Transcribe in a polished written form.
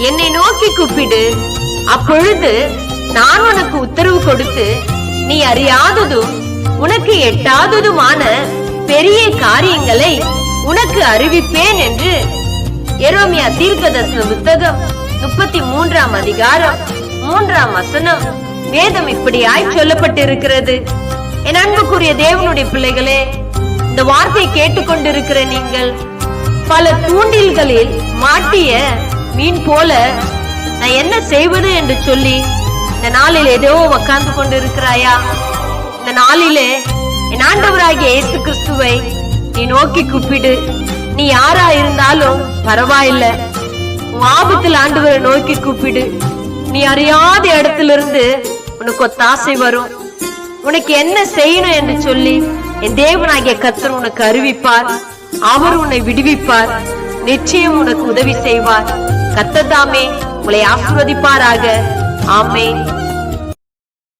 என்னை நோக்கி கூப்பிடு, அப்பொழுது நான் உனக்கு உத்தரவு கொடுத்து நீ அறியாததும் உனக்கு எட்டாததுமான பெரிய காரியங்களை உனக்கு அறிவிப்பேன் என்று எரேமியா தீர்க்கதரிசன புத்தகம் 33ஆம் அதிகாரம் 3ஆம் வசனம் வேதம் இப்படியாய் சொல்லப்பட்டிருக்கிறது. என் அன்புக்குரிய தேவனுடைய பிள்ளைகளே, இந்த வார்த்தையை கேட்டுக்கொண்டிருக்கிற நீங்கள் பல தூண்டில்களில் மாட்டிய மீன் போல நான் என்ன செய்வது என்று சொல்லி இந்த நாளில் ஏதோ உட்கார்ந்து கொண்டு இருக்கிறாயா? இந்த நாளிலே என் ஆண்டவராகிய இயேசு கிறிஸ்துவை நீ நோக்கி கூப்பிடு. நீ யாரா இருந்தாலும் பரவாயில்ல, உன் ஆபத்தில் ஆண்டவரை நோக்கி கூப்பிடு. நீ அறியாத இடத்திலிருந்து உனக்கு ஒத்தாசை வரும். உனக்கு என்ன செய்யணும் என்று சொல்லி என் தேவனாகிய கர்த்தர் உனக்கு அறிவிப்பார். அவர் உன்னை விடுவிப்பார். நிச்சயம் உனக்கு உதவி செய்வார். கர்த்தர் தாமே உங்களை ஆசீர்வதிப்பாராக. ஆமென்.